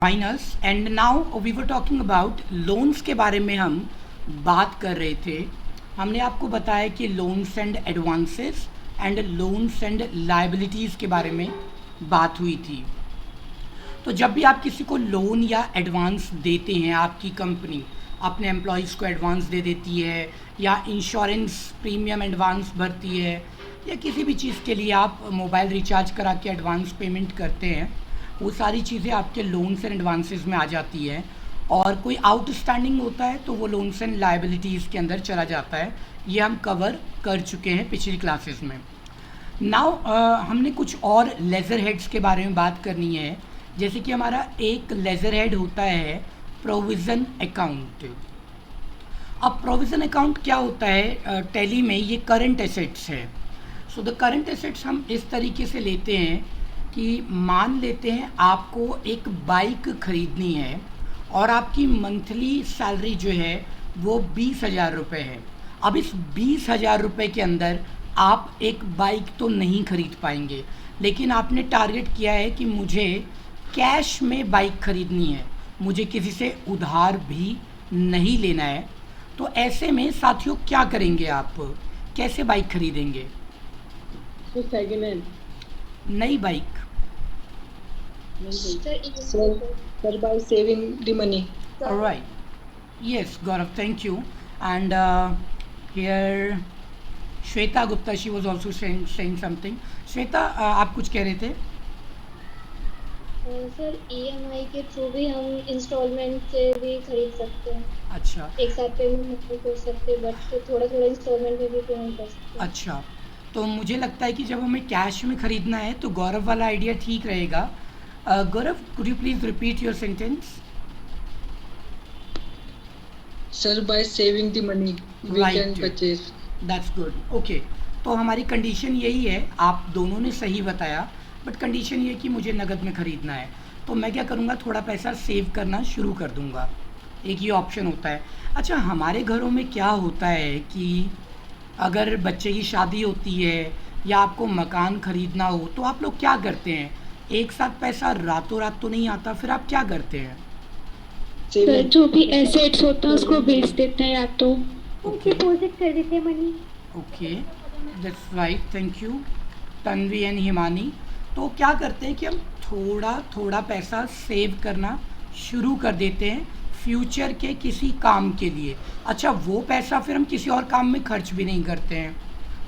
Finals and now we were talking about loans के बारे में हम बात कर रहे थे। हमने आपको बताया कि loans and advances and loans and liabilities के बारे में बात हुई थी। तो जब भी आप किसी को लोन या एडवांस देते हैं, आपकी कंपनी अपने एम्प्लॉयज़ को एडवांस दे देती है या इंश्योरेंस प्रीमियम एडवांस भरती है या किसी भी चीज़ के लिए आप मोबाइल रिचार्ज करा के एडवांस पेमेंट करते हैं, वो सारी चीज़ें आपके लोन्स एंड एडवांसेस में आ जाती है। और कोई आउटस्टैंडिंग होता है तो वो लोन्स एंड लायबिलिटीज़ के अंदर चला जाता है। ये हम कवर कर चुके हैं पिछली क्लासेस में। नाउ हमने कुछ और लेज़र हेड्स के बारे में बात करनी है। जैसे कि हमारा एक लेज़र हेड होता है प्रोविज़न अकाउंट। अब प्रोविज़न अकाउंट क्या होता है टैली में? ये करंट एसेट्स है। सो द करंट एसेट्स हम इस तरीके से लेते हैं कि मान लेते हैं आपको एक बाइक ख़रीदनी है और आपकी मंथली सैलरी जो है वो 20,000 रुपये है। अब इस 20,000 रुपये के अंदर आप एक बाइक तो नहीं ख़रीद पाएंगे, लेकिन आपने टारगेट किया है कि मुझे कैश में बाइक ख़रीदनी है, मुझे किसी से उधार भी नहीं लेना है। तो ऐसे में साथियों क्या करेंगे आप? कैसे बाइक खरीदेंगे? सेकेंड हैंड नई bike. sir by saving the money. Alright. Yes, Gaurav, thank you. And here Shweta Gupta, she was also saying something. Shweta, आप कुछ कह रहे थे? सर ईएमआई के थ्रू भी हम इंस्टॉलमेंट से भी खरीद सकते हैं। अच्छा एक साथ पेमेंट नहीं कर सकते, बट थोड़ा थोड़ा इंस्टॉलमेंट में भी पेमेंट कर सकते हैं। अच्छा, तो मुझे लगता है कि जब हमें कैश में ख़रीदना है तो गौरव वाला आइडिया ठीक रहेगा। Gaurav, could you please repeat your sentence? Sir by saving the money we Right. can purchase. That's good. Okay, तो हमारी कंडीशन यही है, आप दोनों ने सही बताया, बट कंडीशन ये कि मुझे नगद में ख़रीदना है। तो मैं क्या करूँगा, थोड़ा पैसा सेव करना शुरू कर दूँगा। एक ये ऑप्शन होता है। अच्छा, हमारे घरों में क्या होता है कि अगर बच्चे की शादी होती है या आपको मकान ख़रीदना हो तो आप लोग क्या करते हैं? एक साथ पैसा रातों रात तो नहीं आता, फिर आप क्या करते हैं? Sir Saving. जो भी एसेट्स होता है उसको बेच देते हैं या तो डिपॉजिट कर देते हैं money. Okay, that's right, thank you Tanvi and Himani. तो क्या करते हैं कि हम थोड़ा थोड़ा पैसा सेव करना शुरू कर देते हैं फ्यूचर के किसी काम के लिए। अच्छा, वो पैसा फिर हम किसी और काम में खर्च भी नहीं करते हैं।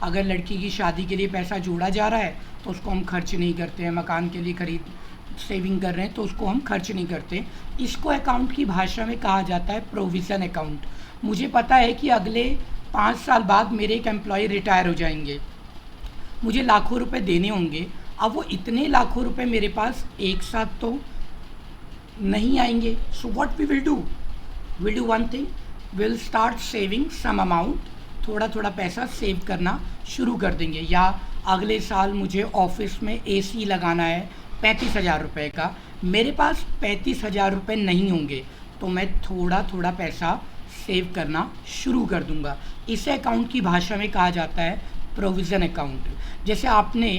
अगर लड़की की शादी के लिए पैसा जोड़ा जा रहा है तो उसको हम खर्च नहीं करते हैं। मकान के लिए खरीद सेविंग कर रहे हैं तो उसको हम खर्च नहीं करते। इसको अकाउंट की भाषा में कहा जाता है प्रोविज़न अकाउंट। मुझे पता है कि अगले 5 साल बाद मेरे एक एम्प्लॉय रिटायर हो जाएंगे, मुझे लाखों रुपए देने होंगे। अब वो इतने लाखों रुपए मेरे पास एक साथ तो नहीं आएंगे। So what we will do one thing, will start saving some amount. थोड़ा थोड़ा पैसा सेव करना शुरू कर देंगे। या अगले साल मुझे ऑफिस में एसी लगाना है 35,000 रुपये का, मेरे पास 35,000 रुपये नहीं होंगे तो मैं थोड़ा थोड़ा पैसा सेव करना शुरू कर दूंगा। इसे अकाउंट की भाषा में कहा जाता है प्रोविज़न अकाउंट। जैसे आपने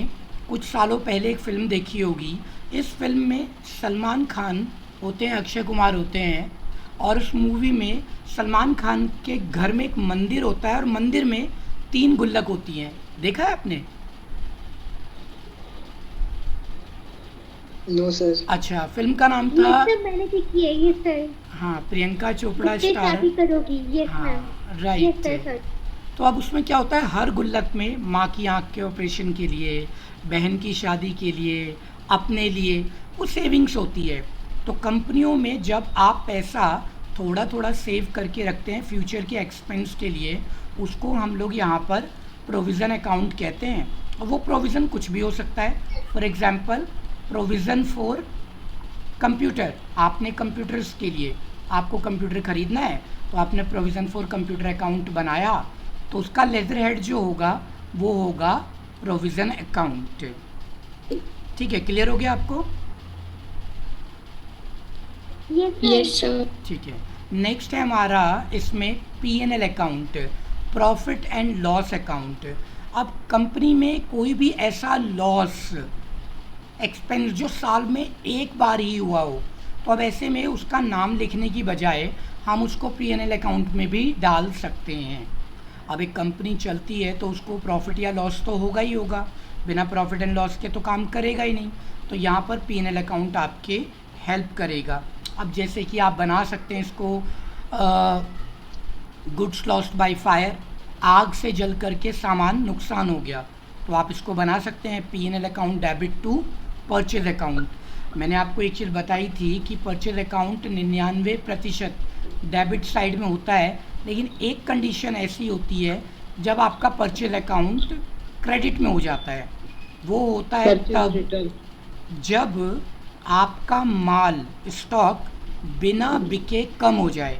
कुछ सालों पहले एक फ़िल्म देखी होगी। इस फिल्म में सलमान खान होते हैं, अक्षय कुमार होते हैं, और उस मूवी में सलमान खान के घर में एक मंदिर होता है और मंदिर में 3 गुल्लक होती हैं। देखा है आपने? No sir. अच्छा, फिल्म का नाम था, मैंने देखी है ये सर। हाँ, प्रियंका चोपड़ा स्टार। शादी करोगी? यस हाँ, मैम। राइट। Yes sir. तो अब उसमें क्या होता है, हर गुल्लक में माँ की आँख के ऑपरेशन के लिए, बहन की शादी के लिए, अपने लिए वो सेविंग्स होती है। तो कंपनियों में जब आप पैसा थोड़ा थोड़ा सेव करके रखते हैं फ्यूचर के एक्सपेंस के लिए, उसको हम लोग यहाँ पर प्रोविज़न अकाउंट कहते हैं। और वो प्रोविज़न कुछ भी हो सकता है। For example, provision for computer, आपने कंप्यूटर्स के लिए आपको कंप्यूटर ख़रीदना है तो आपने प्रोविज़न फॉर कंप्यूटर अकाउंट बनाया, तो उसका लेज़र हेड जो होगा वो होगा प्रोविज़न अकाउंट। ठीक है, क्लियर हो गया आपको? Yes sir. ठीक है, नेक्स्ट है हमारा इसमें P&L account, profit and loss account. अब कंपनी में कोई भी ऐसा लॉस एक्सपेंस जो साल में एक बार ही हुआ हो, तो अब ऐसे में उसका नाम लिखने की बजाय हम उसको P&L अकाउंट में भी डाल सकते हैं। अब एक कंपनी चलती है तो उसको प्रॉफिट या लॉस तो होगा ही होगा, बिना प्रॉफिट एंड लॉस के तो काम करेगा ही नहीं। तो यहाँ पर P&L अकाउंट आपके हेल्प करेगा। अब जैसे कि आप बना सकते हैं इसको गुड्स लॉस्ट बाय फायर, आग से जल करके सामान नुकसान हो गया, तो आप इसको बना सकते हैं P&L account debit to purchase account. मैंने आपको एक चीज़ बताई थी कि परचेज अकाउंट 99% डेबिट साइड में होता है, लेकिन एक कंडीशन ऐसी होती है जब आपका परचेज अकाउंट क्रेडिट में हो जाता है। वो होता है परचेज रिटर्न। जब आपका माल स्टॉक बिना बिके कम हो जाए।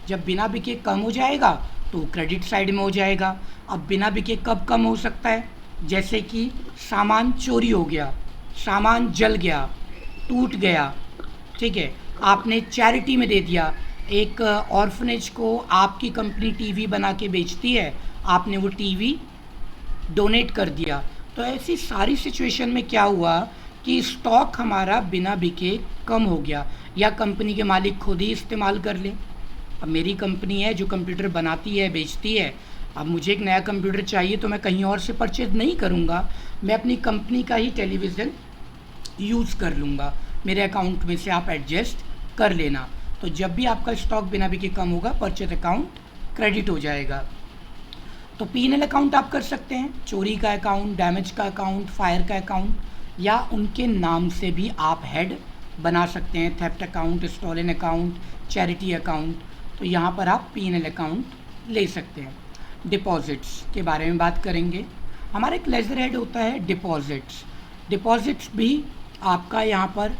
जब बिना बिके कम हो जाएगा तो क्रेडिट साइड में हो जाएगा। अब बिना बिके कब कम हो सकता है? जैसे कि सामान चोरी हो गया, सामान जल गया, टूट गया, ठीक है, आपने चैरिटी में दे दिया, एक ऑर्फनेज को आपकी कंपनी टीवी बना के बेचती है, आपने वो टीवी डोनेट कर दिया। तो ऐसी सारी सिचुएशन में क्या हुआ कि स्टॉक हमारा बिना बिके कम हो गया, या कंपनी के मालिक खुद ही इस्तेमाल कर लें। अब मेरी कंपनी है जो कंप्यूटर बनाती है, बेचती है, अब मुझे एक नया कंप्यूटर चाहिए तो मैं कहीं और से परचेज नहीं करूँगा, मैं अपनी कंपनी का ही टेलीविज़न यूज़ कर लूँगा। मेरे अकाउंट में से आप एडजस्ट कर लेना। तो जब भी आपका स्टॉक बिना बिके कम होगा, परचेज अकाउंट क्रेडिट हो जाएगा। तो P&L अकाउंट आप कर सकते हैं, चोरी का अकाउंट, डैमेज का अकाउंट, फायर का अकाउंट, या उनके नाम से भी आप हेड बना सकते हैं, theft account, stolen account, charity account. तो यहाँ पर आप P&L अकाउंट ले सकते हैं। डिपॉजिट्स के बारे में बात करेंगे। हमारा एक लेजर हेड होता है डिपॉजिट्स। डिपॉजिट्स भी आपका यहाँ पर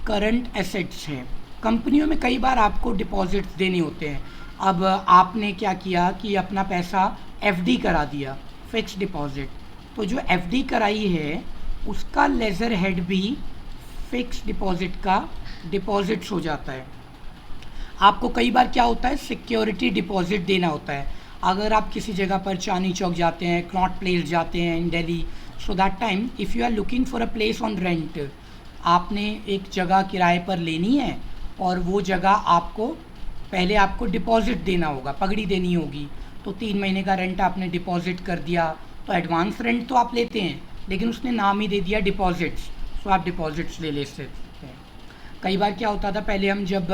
करंट एसेट्स हैं। कंपनियों में कई बार आपको डिपॉजिट्स देने होते हैं। अब आपने क्या किया कि अपना पैसा FD करा दिया, फिक्स डिपॉजिट, तो जो FD कराई है उसका लेजर हेड भी फिक्स डिपॉजिट का डिपॉजिट्स हो जाता है। आपको कई बार क्या होता है, सिक्योरिटी डिपॉजिट देना होता है। अगर आप किसी जगह पर चांदनी चौक जाते हैं, क्नॉट प्लेस जाते हैं in Delhi, so that time if you are looking for a place on rent, आपने एक जगह किराए पर लेनी है और वो जगह आपको पहले आपको डिपॉजिट देना होगा, पगड़ी देनी होगी। तो 3 महीने का रेंट आपने डिपॉजिट कर दिया, तो एडवांस रेंट तो आप लेते हैं, लेकिन उसने नाम ही दे दिया डिपॉजिट्स, तो आप डिपॉजिट्स ले सकते हैं। कई बार क्या होता था, पहले हम जब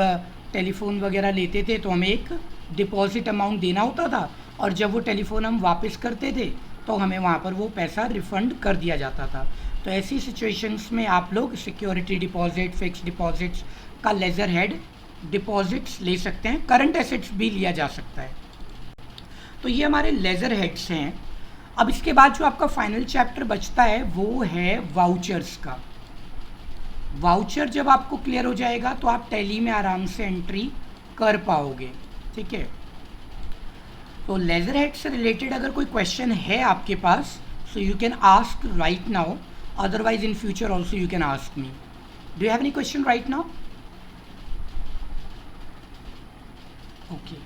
टेलीफोन वगैरह लेते थे तो हमें एक डिपॉजिट अमाउंट देना होता था, और जब वो टेलीफोन हम वापस करते थे तो हमें वहाँ पर वो पैसा रिफ़ंड कर दिया जाता था। तो ऐसी सिचुएशंस में आप लोग सिक्योरिटी डिपॉजिट, फिक्स डिपॉजिट्स का लेजर हेड डिपॉजिट्स ले सकते हैं। करंट एसेट्स भी लिया जा सकता है। तो ये हमारे लेजर हेड्स हैं। अब इसके बाद जो आपका फाइनल चैप्टर बचता है वो है वाउचर्स का। वाउचर जब आपको क्लियर हो जाएगा तो आप टैली में आराम से एंट्री कर पाओगे, ठीक है। तो लेजर हेड से रिलेटेड अगर कोई क्वेश्चन है आपके पास, so you can ask right now, otherwise in future also you can ask me. Do you have any question right now? Okay,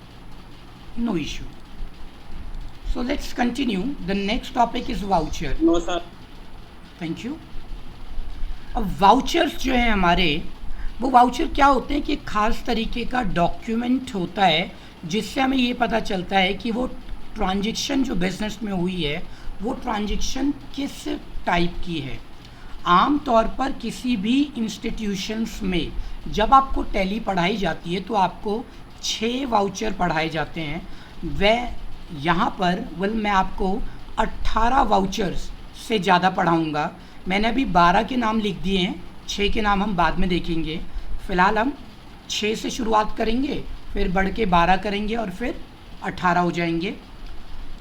no issue. So let's continue. The next topic is voucher. No sir. Thank you. अब vouchers जो हैं हमारे, वो voucher क्या होते हैं कि एक ख़ास तरीके का डॉक्यूमेंट होता है जिससे हमें ये पता चलता है कि वो ट्रांजैक्शन जो बिज़नेस में हुई है वो ट्रांजैक्शन किस टाइप की है। आम तौर पर किसी भी इंस्टीट्यूशंस में जब आपको टैली पढ़ाई जाती है तो आपको 6 वाउचर पढ़ाए जाते हैं। वह यहाँ पर मैं आपको 18 वाउचर्स से ज़्यादा पढ़ाऊँगा। मैंने अभी 12 के नाम लिख दिए हैं, 6 के नाम हम बाद में देखेंगे। फ़िलहाल हम 6 से शुरुआत करेंगे, फिर बढ़ के 12 करेंगे और फिर 18 हो जाएंगे।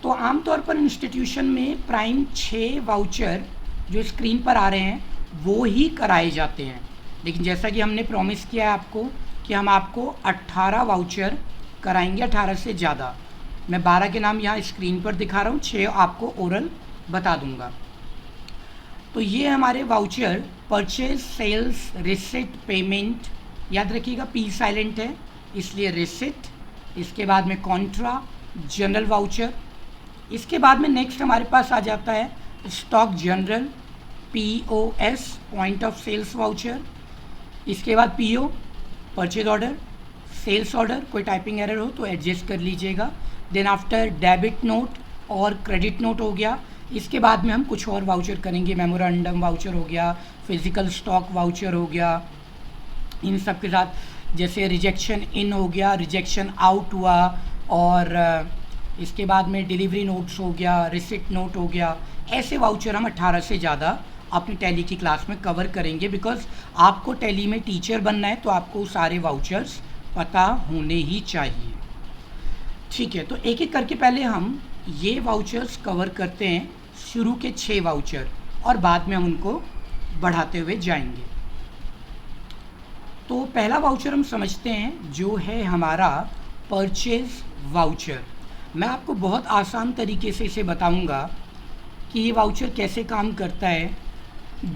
तो आमतौर पर इंस्टीट्यूशन में प्राइम 6 वाउचर जो स्क्रीन पर आ रहे हैं वो ही कराए जाते हैं, लेकिन जैसा कि हमने प्रॉमिस किया है आपको कि हम आपको 18 वाउचर कराएंगे, 18 से ज़्यादा। मैं 12 के नाम यहाँ स्क्रीन पर दिखा रहा हूँ, 6 आपको ओरल बता दूँगा। तो ये हमारे voucher purchase, sales, receipt, payment, याद रखिएगा P साइलेंट है इसलिए रिसिट, इसके बाद में कॉन्ट्रा, जनरल वाउचर, इसके बाद में नेक्स्ट हमारे पास आ जाता है stock journal, POS, point of sales voucher, इसके बाद PO, purchase order, sales order, कोई टाइपिंग एरर हो तो एडजस्ट कर लीजिएगा। देन आफ्टर डेबिट नोट और क्रेडिट नोट हो गया। इसके बाद में हम कुछ और वाउचर करेंगे, मेमोरेंडम वाउचर हो गया, फिजिकल स्टॉक वाउचर हो गया, इन सब के साथ जैसे रिजेक्शन इन हो गया, रिजेक्शन आउट हुआ, और इसके बाद में डिलीवरी नोट्स हो गया, रिसिप्ट नोट हो गया। ऐसे वाउचर हम 18 से ज़्यादा अपनी टैली की क्लास में कवर करेंगे, बिकॉज आपको टैली में टीचर बनना है तो आपको सारे वाउचर्स पता होने ही चाहिए। ठीक है, तो एक एक करके पहले हम ये वाउचर्स कवर करते हैं, शुरू के 6 वाउचर, और बाद में हम उनको बढ़ाते हुए जाएंगे। तो पहला वाउचर हम समझते हैं जो है हमारा परचेज वाउचर। मैं आपको बहुत आसान तरीके से इसे बताऊंगा कि ये वाउचर कैसे काम करता है।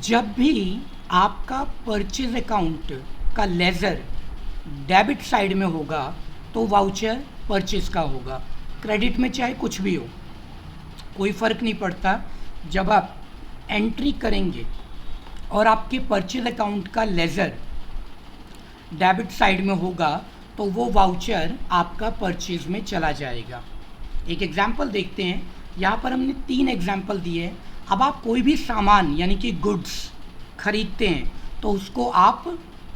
जब भी आपका परचेज अकाउंट का लेज़र डेबिट साइड में होगा तो वाउचर परचेज का होगा, क्रेडिट में चाहे कुछ भी हो, कोई फ़र्क नहीं पड़ता। जब आप एंट्री करेंगे और आपके परचेज अकाउंट का लेज़र डेबिट साइड में होगा तो वो वाउचर आपका परचेज में चला जाएगा। एक एग्जांपल देखते हैं, यहाँ पर हमने 3 एग्जांपल दिए। अब आप कोई भी सामान यानी कि गुड्स खरीदते हैं तो उसको आप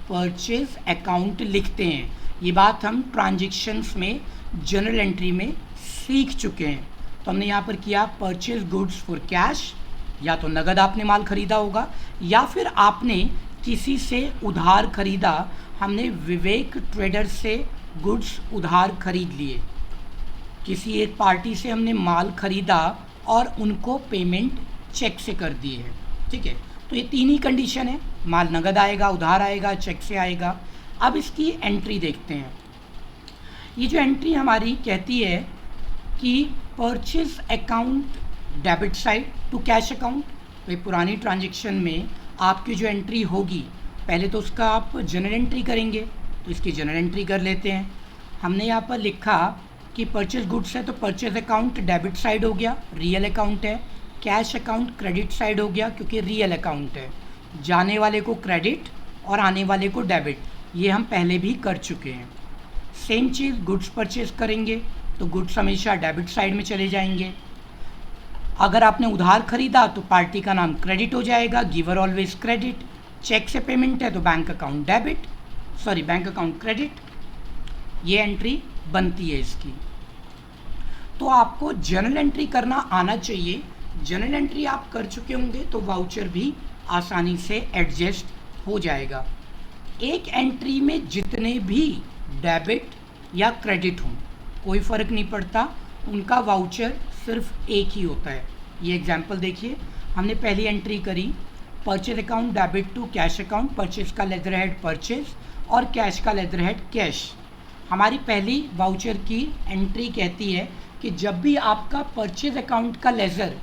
परचेज अकाउंट लिखते हैं। ये बात हम ट्रांजैक्शंस में जनरल एंट्री में सीख चुके हैं। तो हमने यहाँ पर किया परचेज गुड्स फॉर कैश, या तो नगद आपने माल खरीदा होगा या फिर आपने किसी से उधार खरीदा। हमने विवेक ट्रेडर से गुड्स उधार खरीद लिए, किसी एक पार्टी से हमने माल खरीदा और उनको पेमेंट चेक से कर दी है। ठीक है, तो ये 3 ही कंडीशन है, माल नगद आएगा, उधार आएगा, चेक से आएगा। अब इसकी एंट्री देखते हैं। ये जो एंट्री हमारी कहती है कि purchase account debit side to cash account. तो पुरानी ट्रांजैक्शन में आपकी जो एंट्री होगी, पहले तो उसका आप जनरल एंट्री करेंगे, तो इसकी जनरल एंट्री कर लेते हैं। हमने यहाँ पर लिखा कि परचेज गुड्स है तो परचेज अकाउंट डेबिट साइड हो गया, रियल अकाउंट है। कैश अकाउंट क्रेडिट साइड हो गया क्योंकि रियल अकाउंट है। जाने वाले को क्रेडिट और आने वाले को डेबिट, ये हम पहले भी कर चुके हैं। सेम चीज़ गुड्स परचेज करेंगे तो गुड्स हमेशा डेबिट साइड में चले जाएंगे। अगर आपने उधार खरीदा तो पार्टी का नाम क्रेडिट हो जाएगा, गिवर ऑलवेज क्रेडिट। चेक से पेमेंट है तो bank account debit, sorry bank account credit. ये एंट्री बनती है इसकी। तो आपको जर्नल एंट्री करना आना चाहिए। जर्नल एंट्री आप कर चुके होंगे तो वाउचर भी आसानी से एडजस्ट हो जाएगा। एक एंट्री में जितने भी डेबिट या क्रेडिट हों कोई फ़र्क नहीं पड़ता, उनका वाउचर सिर्फ एक ही होता है। ये एग्जांपल देखिए, हमने पहली एंट्री करी purchase account debit to cash account, purchase का लेदर हेड परचेज और कैश का लेदर हेड कैश। हमारी पहली वाउचर की एंट्री कहती है कि जब भी आपका परचेज अकाउंट का लेज़र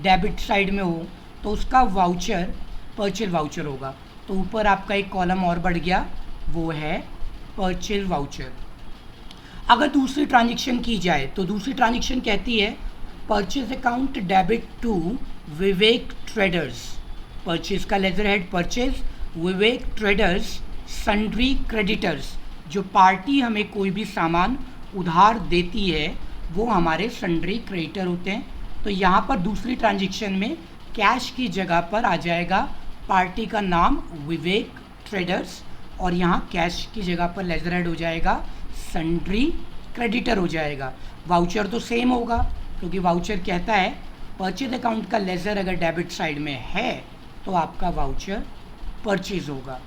डेबिट साइड में हो तो उसका वाउचर परचेज वाउचर होगा। तो ऊपर आपका एक कॉलम और बढ़ गया, वो है परचेज वाउचर। अगर दूसरी ट्रांजैक्शन की जाए तो दूसरी ट्रांजैक्शन कहती है purchase account debit to Vivek traders, purchase का ledger head purchase, Vivek traders sundry creditors. जो पार्टी हमें कोई भी सामान उधार देती है वो हमारे सन्ड्री क्रेडिटर होते हैं। तो यहाँ पर दूसरी ट्रांजैक्शन में कैश की जगह पर आ जाएगा पार्टी का नाम विवेक ट्रेडर्स, और यहाँ कैश की जगह पर लेजर हेड हो जाएगा सन्ड्री क्रेडिटर हो जाएगा। वाउचर तो सेम होगा क्योंकि वाउचर कहता है परचेज अकाउंट का लेजर अगर डेबिट साइड में है तो आपका वाउचर परचेज होगा।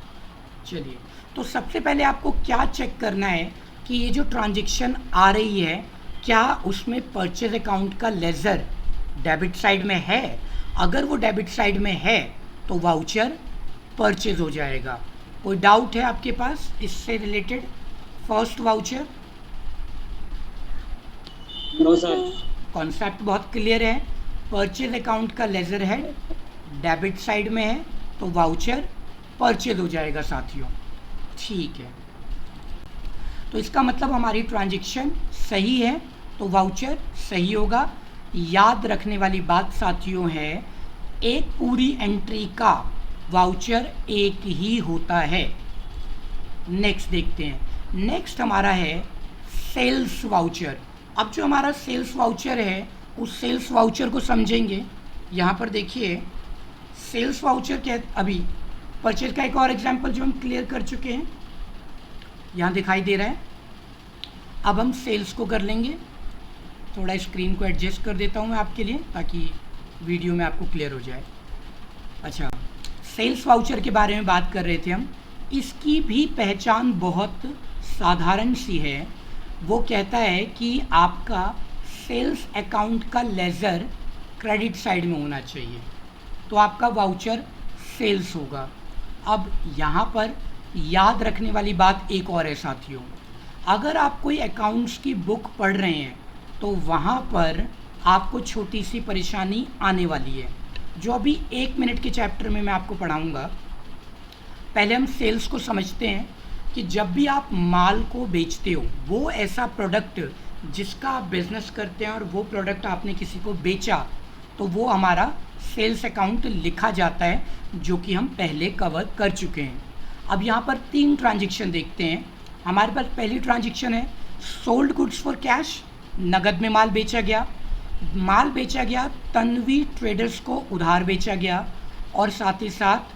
चलिए, तो सबसे पहले आपको क्या चेक करना है कि ये जो ट्रांजैक्शन आ रही है क्या उसमें परचेज अकाउंट का लेजर डेबिट साइड में है। अगर वो डेबिट साइड में है तो वाउचर परचेज हो जाएगा। कोई डाउट है आपके पास इससे related? First voucher, no sir. Concept बहुत क्लियर है। परचेज अकाउंट का लेजर हेड डेबिट साइड में है तो वाउचर परचेज हो जाएगा साथियों। ठीक है, तो इसका मतलब हमारी ट्रांजैक्शन सही है तो वाउचर सही होगा। याद रखने वाली बात साथियों है, एक पूरी एंट्री का वाउचर एक ही होता है। नेक्स्ट देखते हैं, नेक्स्ट हमारा है सेल्स वाउचर। अब जो हमारा सेल्स वाउचर है उस सेल्स वाउचर को समझेंगे। यहाँ पर देखिए सेल्स वाउचर क्या, अभी परचेज का एक और एग्जांपल जो हम क्लियर कर चुके हैं, यहाँ दिखाई दे रहा है। अब हम सेल्स को कर लेंगे। थोड़ा स्क्रीन को एडजस्ट कर देता हूँ मैं आपके लिए ताकि वीडियो में आपको क्लियर हो जाए। अच्छा, सेल्स वाउचर के बारे में बात कर रहे थे हम। इसकी भी पहचान बहुत साधारण सी है। वो कहता है कि आपका सेल्स अकाउंट का लेज़र क्रेडिट साइड में होना चाहिए, तो आपका वाउचर सेल्स होगा। अब यहाँ पर याद रखने वाली बात एक और है साथियों, अगर आप कोई अकाउंट्स की बुक पढ़ रहे हैं तो वहाँ पर आपको छोटी सी परेशानी आने वाली है, जो अभी 1 मिनट के चैप्टर में मैं आपको पढ़ाऊँगा। पहले हम सेल्स को समझते हैं कि जब भी आप माल को बेचते हो, वो ऐसा प्रोडक्ट जिसका आप बिज़नेस करते हैं और वो प्रोडक्ट आपने किसी को बेचा, तो वो हमारा सेल्स अकाउंट लिखा जाता है, जो कि हम पहले कवर कर चुके हैं। अब यहाँ पर 3 ट्रांजैक्शन देखते हैं। हमारे पास पहली ट्रांजैक्शन है सोल्ड गुड्स फॉर कैश, नगद में माल बेचा गया। माल बेचा गया तन्वी ट्रेडर्स को उधार बेचा गया, और साथ ही साथ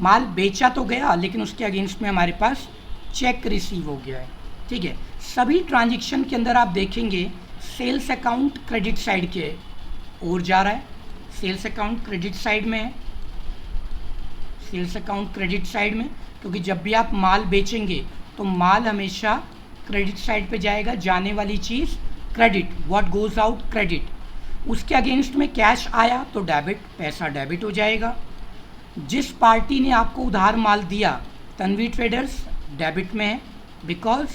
माल बेचा तो गया लेकिन उसके अगेंस्ट में हमारे पास चेक रिसीव हो गया है। ठीक है, सभी ट्रांजैक्शन के अंदर आप देखेंगे सेल्स अकाउंट क्रेडिट साइड के ओर जा रहा है। सेल्स अकाउंट क्रेडिट साइड में है, सेल्स अकाउंट क्रेडिट साइड में, क्योंकि जब भी आप माल बेचेंगे तो माल हमेशा क्रेडिट साइड पे जाएगा। जाने वाली चीज़ credit, what goes out credit. उसके अगेंस्ट में कैश आया तो डेबिट, पैसा डेबिट हो जाएगा। जिस पार्टी ने आपको उधार माल दिया, तन्वी ट्रेडर्स, डेबिट में है, because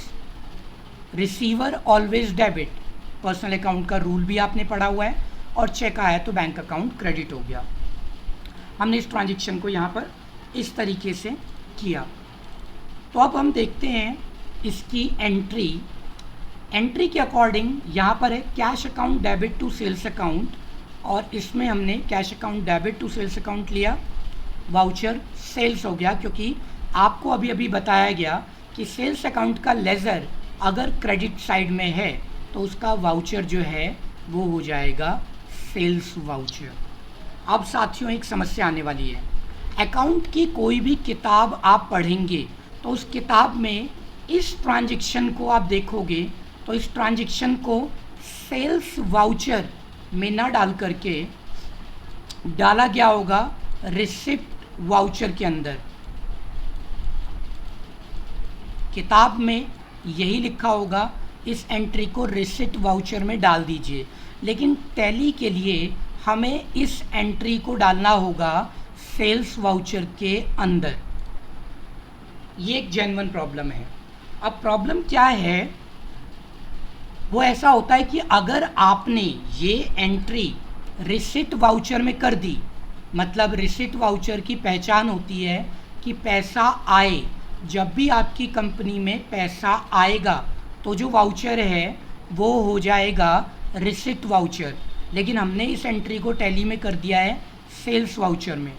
receiver always debit, personal account का रूल भी आपने पढ़ा हुआ है। और चेक आया तो बैंक अकाउंट क्रेडिट हो गया। हमने इस ट्रांजैक्शन को यहाँ पर इस तरीके से किया। तो अब हम देखते हैं इसकी एंट्री। एंट्री के अकॉर्डिंग यहाँ पर है cash account debit to sales account, और इसमें हमने cash account debit to sales account लिया, वाउचर सेल्स हो गया, क्योंकि आपको अभी अभी बताया गया कि सेल्स अकाउंट का लेज़र अगर क्रेडिट साइड में है तो उसका वाउचर जो है वो हो जाएगा सेल्स वाउचर। अब साथियों एक समस्या आने वाली है, अकाउंट की कोई भी किताब आप पढ़ेंगे तो उस किताब में इस ट्रांजैक्शन को आप देखोगे तो इस ट्रांजैक्शन को सेल्स वाउचर में ना डाल करके डाला गया होगा रिसिप्ट वाउचर के अंदर। किताब में यही लिखा होगा इस एंट्री को रिसिप्ट वाउचर में डाल दीजिए, लेकिन टैली के लिए हमें इस एंट्री को डालना होगा सेल्स वाउचर के अंदर। ये एक जेन्युइन प्रॉब्लम है। अब प्रॉब्लम क्या है, वो ऐसा होता है कि अगर आपने ये एंट्री रिसिप्ट वाउचर में कर दी, मतलब रिसिप्ट वाउचर की पहचान होती है कि पैसा आए, जब भी आपकी कंपनी में पैसा आएगा तो जो वाउचर है वो हो जाएगा रिसिप्ट वाउचर, लेकिन हमने इस एंट्री को टैली में कर दिया है सेल्स वाउचर में।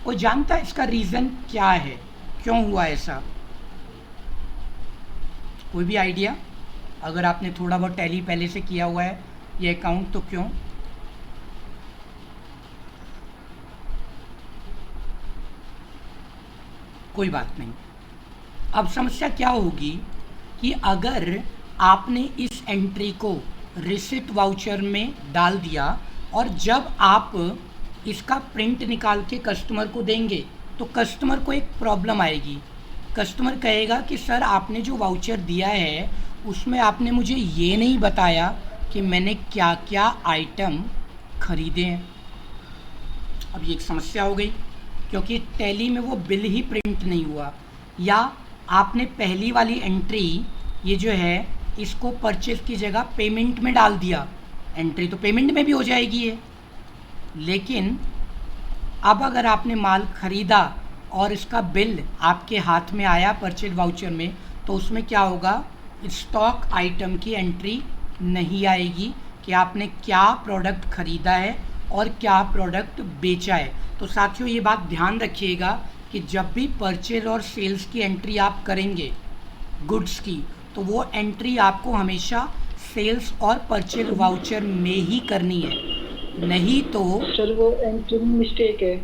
वो जानता है इसका रीज़न क्या है, क्यों हुआ ऐसा? कोई भी आइडिया? अगर आपने थोड़ा बहुत टैली पहले से किया हुआ है ये अकाउंट, तो क्यों? कोई बात नहीं। अब समस्या क्या होगी कि अगर आपने इस एंट्री को रिसिप्ट वाउचर में डाल दिया और जब आप इसका प्रिंट निकाल के कस्टमर को देंगे तो कस्टमर को एक प्रॉब्लम आएगी। कस्टमर कहेगा कि सर आपने जो वाउचर दिया है उसमें आपने मुझे ये नहीं बताया कि मैंने क्या क्या आइटम खरीदे हैं। अब ये एक समस्या हो गई, क्योंकि टैली में वो बिल ही प्रिंट नहीं हुआ, या आपने पहली वाली एंट्री ये जो है इसको परचेज की जगह पेमेंट में डाल दिया। एंट्री तो पेमेंट में भी हो जाएगी ये, लेकिन अब अगर आपने माल ख़रीदा और इसका बिल आपके हाथ में आया परचेज वाउचर में, तो उसमें क्या होगा, स्टॉक आइटम की एंट्री नहीं आएगी कि आपने क्या प्रोडक्ट ख़रीदा है और क्या प्रोडक्ट बेचा है। तो साथियों ये बात ध्यान रखिएगा कि जब भी परचेज और सेल्स की एंट्री आप करेंगे गुड्स की, तो वो एंट्री आपको हमेशा सेल्स और परचेज वाउचर में ही करनी है, नहीं तो। सर वो एंट्री में मिस्टेक है,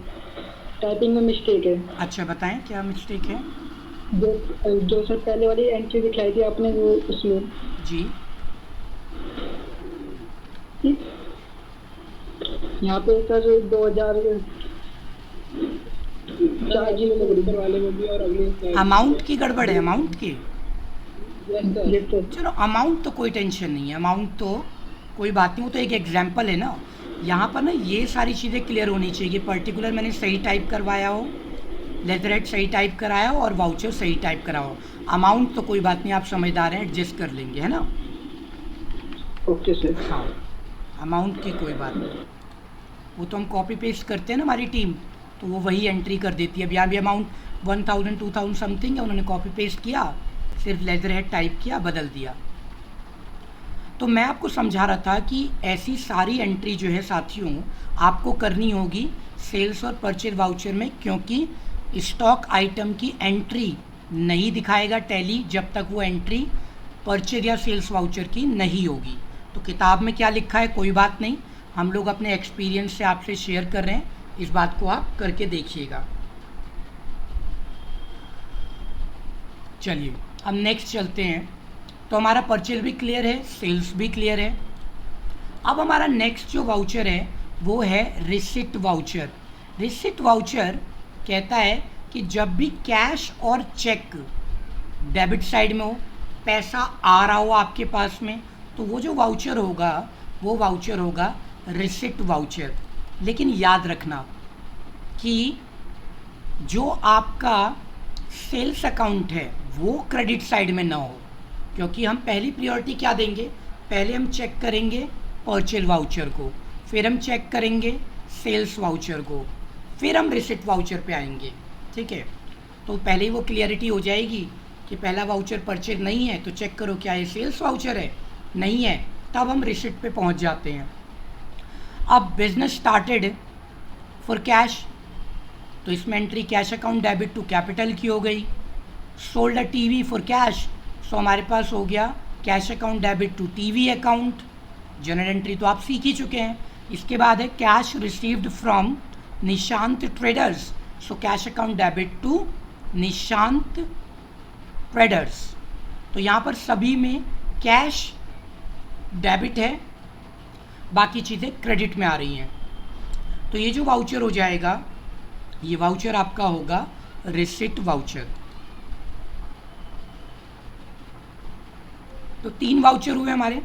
टाइपिंग में मिस्टेक है। अच्छा बताएं क्या मिस्टेक है। जो सर पहले वाली एंट्री दिखलाई थी आपने वो उसमें जी यहाँ पे सर 2000 वाले में भी और अगले अमाउंट की गड़बड़ है, अमाउंट की। Yes sir. चलो अमाउंट तो कोई टेंशन नहीं है, अमाउंट तो कोई बात नहीं, वो तो एक एग्जाम्पल है ना। यहाँ पर ना ये सारी चीज़ें क्लियर होनी चाहिए, पर्टिकुलर मैंने सही टाइप करवाया हो, लेदरहेड सही टाइप कराया हो और वाउचर सही टाइप करा हो। अमाउंट तो कोई बात नहीं, आप समझदार हैं, एडजस्ट कर लेंगे, है ना। Okay sir. हाँ अमाउंट की कोई बात नहीं, वो तो हम कॉपी पेस्ट करते हैं ना हमारी टीम, तो वो वही एंट्री कर देती है। अब यहाँ भी अमाउंट 1000 2000 समथिंग है, उन्होंने कॉपी पेस्ट किया, सिर्फ लेदरहेड टाइप किया, बदल दिया। तो मैं आपको समझा रहा था कि ऐसी सारी एंट्री जो है साथियों आपको करनी होगी सेल्स और परचेज वाउचर में, क्योंकि स्टॉक आइटम की एंट्री नहीं दिखाएगा टैली जब तक वो एंट्री परचेज या सेल्स वाउचर की नहीं होगी। तो किताब में क्या लिखा है कोई बात नहीं, हम लोग अपने एक्सपीरियंस से आपसे शेयर कर रहे हैं, इस बात को आप करके देखिएगा। चलिए अब नेक्स्ट चलते हैं। तो हमारा परचेज भी क्लियर है, सेल्स भी क्लियर है। अब हमारा नेक्स्ट जो वाउचर है वो है रिसिप्ट वाउचर। रिसिप्ट वाउचर कहता है कि जब भी कैश और चेक डेबिट साइड में हो, पैसा आ रहा हो आपके पास में, तो वो जो वाउचर होगा वो वाउचर होगा रिसिप्ट वाउचर। लेकिन याद रखना कि जो आपका सेल्स अकाउंट है वो क्रेडिट साइड में ना हो, क्योंकि हम पहली प्रायोरिटी क्या देंगे, पहले हम चेक करेंगे परचेज वाउचर को, फिर हम चेक करेंगे सेल्स वाउचर को, फिर हम रिसिप्ट वाउचर पे आएंगे, ठीक है। तो पहले ही वो क्लियरिटी हो जाएगी कि पहला वाउचर परचेज नहीं है तो चेक करो क्या ये सेल्स वाउचर है, नहीं है तब हम रिसिप्ट पे पहुंच जाते हैं। अब बिजनेस स्टार्टेड फॉर कैश, तो इसमें entry cash account debit to capital की हो गई। Sold a TV for cash, so हमारे पास हो गया cash account debit to TV account, journal entry तो आप सीख ही चुके हैं। इसके बाद है cash received from Nishant traders, so cash account debit to Nishant traders. तो यहाँ पर सभी में कैश डेबिट है, बाकी चीज़ें क्रेडिट में आ रही हैं। तो ये जो वाउचर हो जाएगा, ये वाउचर आपका होगा रिसिप्ट वाउचर। तो 3 वाउचर हुए हमारे।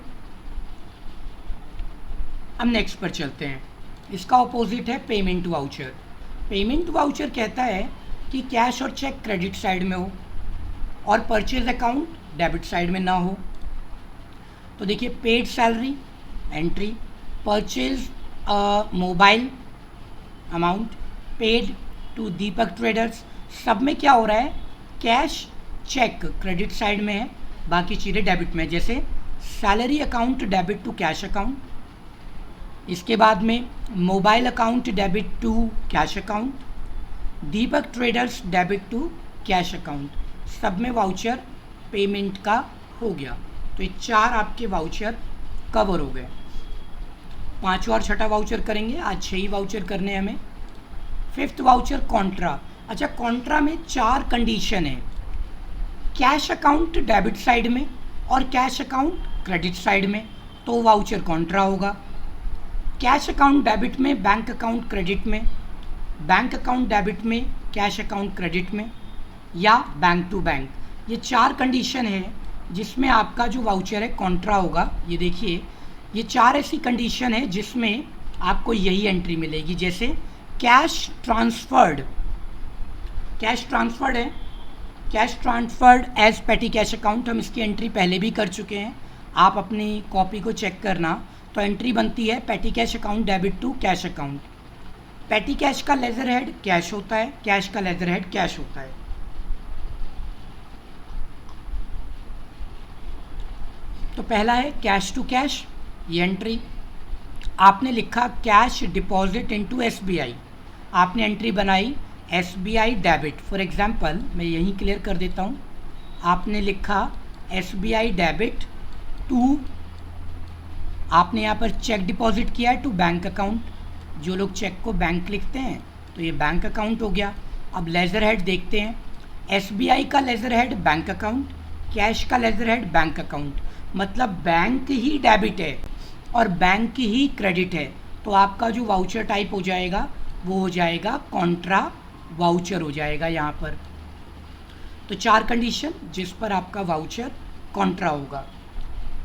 अब नेक्स्ट पर चलते हैं। इसका ऑपोजिट है पेमेंट वाउचर। पेमेंट वाउचर कहता है कि कैश और चेक क्रेडिट साइड में हो और परचेज अकाउंट डेबिट साइड में ना हो। तो देखिए paid salary entry, purchase mobile amount, paid to Deepak traders, सब में क्या हो रहा है, कैश चेक क्रेडिट साइड में है, बाकी चीज़ें डेबिट में, जैसे salary account debit to cash account, इसके बाद में mobile account debit to cash account, Deepak traders debit to cash account, सब में वाउचर पेमेंट का हो गया। तो ये 4 आपके वाउचर कवर हो गए। 5वां और 6वां वाउचर करेंगे, आज 6 ही वाउचर करने हैं हमें। 5th voucher Contra. अच्छा कॉन्ट्रा में 4 कंडीशन है, कैश अकाउंट डेबिट साइड में और कैश अकाउंट क्रेडिट साइड में, तो वाउचर कॉन्ट्रा होगा। कैश अकाउंट डेबिट में, बैंक अकाउंट क्रेडिट में, बैंक अकाउंट डेबिट में, कैश अकाउंट क्रेडिट में, या बैंक टू बैंक। ये 4 कंडीशन है जिसमें आपका जो वाउचर है कॉन्ट्रा होगा। ये देखिए ये 4 ऐसी कंडीशन है जिसमें आपको यही एंट्री मिलेगी, जैसे कैश ट्रांसफर्ड, कैश ट्रांसफर्ड है, cash transferred as petty cash account, हम इसकी एंट्री पहले भी कर चुके हैं, आप अपनी कॉपी को चेक करना। तो एंट्री बनती है petty cash account debit to cash account. Petty cash का लेजर हेड कैश होता है, कैश का लेजर हेड कैश होता है। तो पहला है कैश टू कैश, ये एंट्री आपने लिखा कैश डिपॉजिट इनटू SBI, आपने एंट्री बनाई SBI डेबिट, फॉर एग्जांपल मैं यहीं क्लियर कर देता हूँ। आपने लिखा SBI डेबिट टू, आपने यहाँ पर चेक डिपॉजिट किया है टू बैंक अकाउंट। जो लोग चेक को बैंक लिखते हैं तो ये बैंक अकाउंट हो गया। अब लेज़र हेड देखते हैं। SBI का laser head bank account, cash का लेज़र हेड बैंक अकाउंट, मतलब बैंक ही डेबिट है और बैंक ही क्रेडिट है। तो आपका जो वाउचर टाइप हो जाएगा वो हो जाएगा कॉन्ट्रा वाउचर हो जाएगा यहाँ पर। तो 4 कंडीशन जिस पर आपका वाउचर कॉन्ट्रा होगा।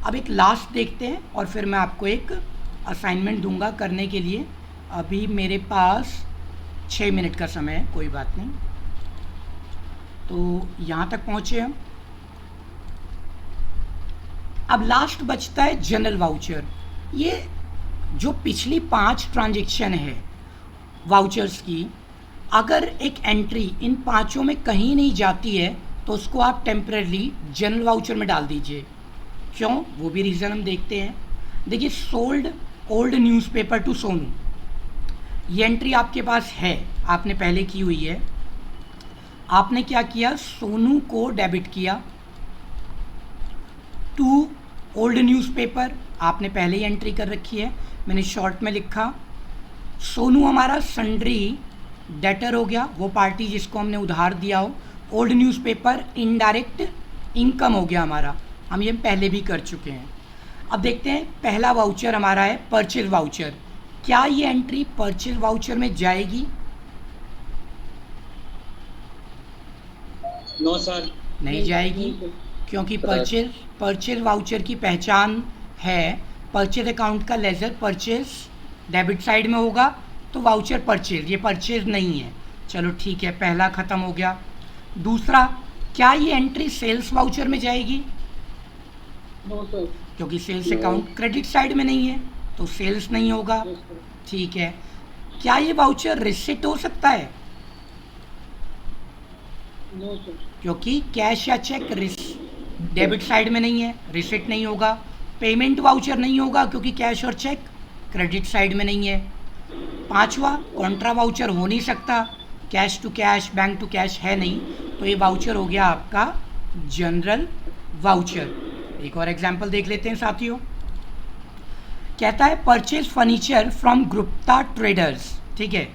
अब एक लास्ट देखते हैं और फिर मैं आपको एक असाइनमेंट दूंगा करने के लिए। अभी मेरे पास 6 मिनट का समय है, कोई बात नहीं। तो यहाँ तक पहुँचे हम। अब लास्ट बचता है जनरल वाउचर। ये जो पिछली 5 ट्रांजैक्शन है वाउचर्स की, अगर एक एंट्री इन 5 में कहीं नहीं जाती है तो उसको आप टेम्परेरी जनरल वाउचर में डाल दीजिए। क्यों, वो भी रीज़न हम देखते हैं। देखिए, sold old newspaper to Sonu, ये एंट्री आपके पास है, आपने पहले की हुई है। आपने क्या किया, सोनू को डेबिट किया। टू ओल्ड न्यूज़पेपर, आपने पहले ही एंट्री कर रखी है, मैंने शॉर्ट में लिखा। सोनू हमारा सन्ड्री डेटर हो गया, वो पार्टी जिसको हमने उधार दिया हो। ओल्ड न्यूज़पेपर इनडायरेक्ट इनकम हो गया हमारा, हम ये पहले भी कर चुके हैं। अब देखते हैं, पहला वाउचर हमारा है परचेज वाउचर। क्या ये एंट्री परचेज वाउचर में जाएगी? नो सर, नहीं जाएगी, क्योंकि परचेज वाउचर की पहचान है परचेज अकाउंट का लेजर परचेज डेबिट साइड में होगा, तो वाउचर परचेज, ये परचेज नहीं है। चलो ठीक है, पहला ख़त्म हो गया। दूसरा, क्या ये एंट्री सेल्स वाउचर में जाएगी? No sir. क्योंकि सेल्स अकाउंट क्रेडिट साइड में नहीं है तो सेल्स नहीं होगा। ठीक है, क्या ये वाउचर रिसिट हो सकता है? No sir. क्योंकि कैश या चेक डेबिट साइड में नहीं है, रिसिट नहीं होगा। पेमेंट वाउचर नहीं होगा क्योंकि कैश और चेक क्रेडिट साइड में नहीं है। पांचवा, कॉन्ट्रा वाउचर हो नहीं सकता, cash to cash bank to cash है नहीं, तो ये वाउचर हो गया आपका जनरल वाउचर। एक और एग्जांपल देख लेते हैं साथियों। कहता है purchase furniture from Gupta traders. ठीक है,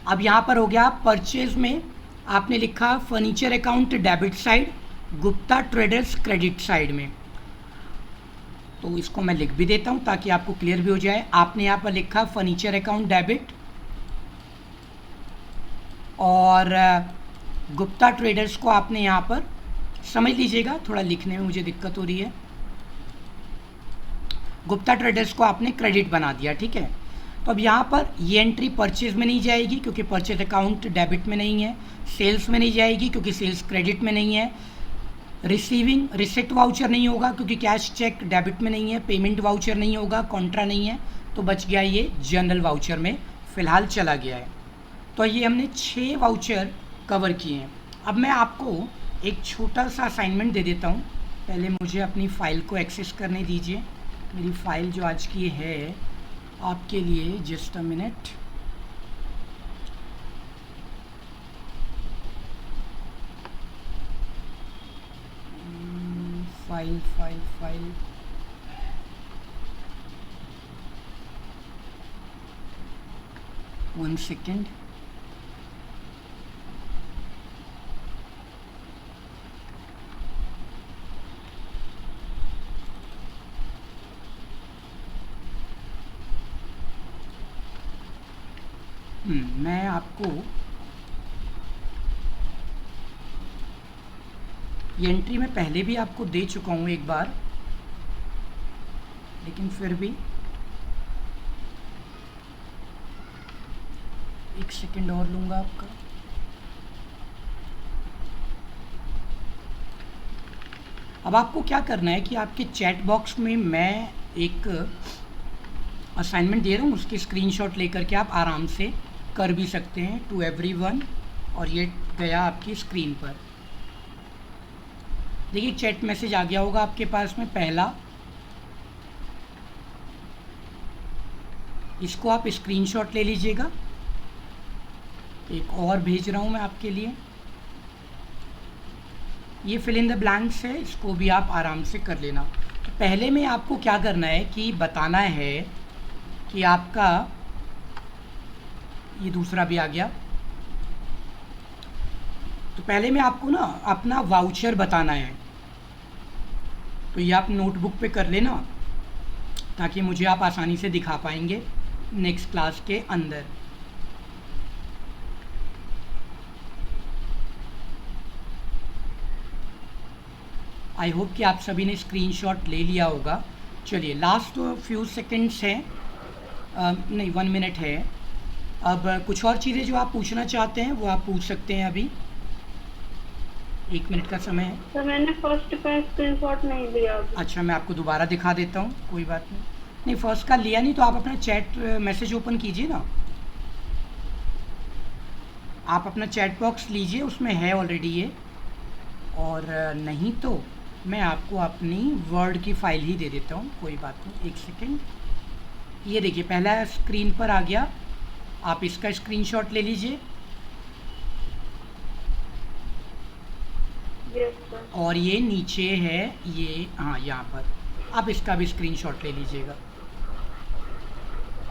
अब यहाँ पर हो गया परचेज में आपने लिखा furniture account debit side, Gupta traders credit side में। तो इसको मैं लिख भी देता हूँ ताकि आपको क्लियर भी हो जाए। आपने यहाँ पर लिखा फर्नीचर अकाउंट डेबिट और गुप्ता ट्रेडर्स को आपने यहाँ पर, समझ लीजिएगा थोड़ा लिखने में मुझे दिक्कत हो रही है, गुप्ता ट्रेडर्स को आपने क्रेडिट बना दिया। ठीक है, तो अब यहाँ पर ये एंट्री परचेज में नहीं जाएगी क्योंकि परचेज अकाउंट डेबिट में नहीं है, सेल्स में नहीं जाएगी क्योंकि सेल्स क्रेडिट में नहीं है, रिसीविंग रिसिट वाउचर नहीं होगा क्योंकि कैश चेक डेबिट में नहीं है, पेमेंट वाउचर नहीं होगा, कॉन्ट्रा नहीं है, तो बच गया ये जनरल वाउचर में फ़िलहाल चला गया है। तो ये हमने 6 वाउचर कवर किए हैं। अब मैं आपको एक छोटा सा असाइनमेंट दे देता हूँ। पहले मुझे अपनी फ़ाइल को एक्सेस करने दीजिए। मेरी फ़ाइल जो आज की है आपके लिए, just a minute. File 1 second. मैं आपको ये एंट्री मैं पहले भी आपको दे चुका हूँ एक बार, लेकिन फिर भी 1 सेकेंड और लूँगा आपका। अब आपको क्या करना है कि आपके चैट बॉक्स में मैं एक असाइनमेंट दे रहा हूँ, उसकी स्क्रीनशॉट लेकर के आप आराम से कर भी सकते हैं टू एवरीवन, और ये गया आपकी स्क्रीन पर। देखिए चैट मैसेज आ गया होगा आपके पास में पहला, इसको आप स्क्रीनशॉट ले लीजिएगा। एक और भेज रहा हूँ मैं आपके लिए। ये फिल इन द ब्लैंक्स है, इसको भी आप आराम से कर लेना। तो पहले में आपको क्या करना है कि बताना है कि आपका ये दूसरा भी आ गया। तो पहले में आपको ना अपना वाउचर बताना है, तो ये आप नोटबुक पे कर लेना ताकि मुझे आप आसानी से दिखा पाएंगे नेक्स्ट क्लास के अंदर। आई होप कि आप सभी ने स्क्रीनशॉट ले लिया होगा। चलिए लास्ट फ्यू सेकंड्स हैं, नहीं 1 मिनट है। अब कुछ और चीज़ें जो आप पूछना चाहते हैं वो आप पूछ सकते हैं, अभी 1 मिनट का समय है। तो मैंने फर्स्ट का स्क्रीनशॉट नहीं लिया। अच्छा, मैं आपको दोबारा दिखा देता हूँ, कोई बात नहीं। नहीं फर्स्ट का लिया नहीं तो आप अपना चैट मैसेज ओपन कीजिए ना, आप अपना चैट बॉक्स लीजिए, उसमें है ऑलरेडी ये। और नहीं तो मैं आपको अपनी वर्ड की फ़ाइल ही दे देता हूँ, कोई बात नहीं। 1 सेकेंड, ये देखिए पहला स्क्रीन पर आ गया, आप इसका स्क्रीनशॉट ले लीजिए। और ये नीचे है, ये हाँ यहाँ पर, आप इसका भी स्क्रीनशॉट ले लीजिएगा।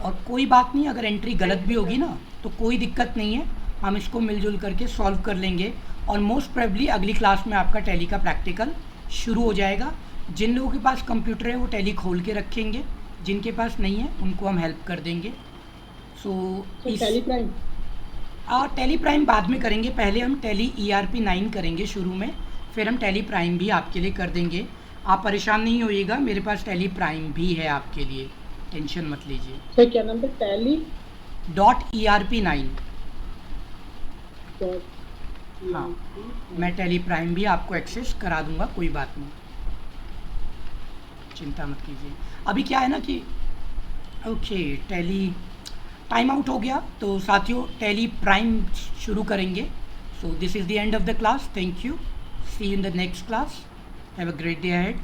और कोई बात नहीं, अगर एंट्री गलत भी होगी ना तो कोई दिक्कत नहीं है, हम इसको मिलजुल करके सॉल्व कर लेंगे। और मोस्ट प्रोबेबली अगली क्लास में आपका टैली का प्रैक्टिकल शुरू हो जाएगा। जिन लोगों के पास कंप्यूटर है वो टैली खोल के रखेंगे, जिनके पास नहीं है उनको हम हेल्प कर देंगे। सो टैली प्राइम टैली प्राइम बाद में करेंगे, पहले हम टैली ERP 9 करेंगे शुरू में, फिर हम टैली प्राइम भी आपके लिए कर देंगे। आप परेशान नहीं होइएगा, मेरे पास टैली प्राइम भी है आपके लिए, टेंशन मत लीजिए। सर क्या नाम है? Tally .ERP 9। हाँ, मैं टैली प्राइम भी आपको एक्सेस करा दूंगा, कोई बात नहीं, चिंता मत कीजिए। अभी क्या है ना कि ओके टैली टाइम आउट हो गया, तो साथियों टैली प्राइम शुरू करेंगे। So this is the end of the class, thank you, see you in the next class, have a great day ahead.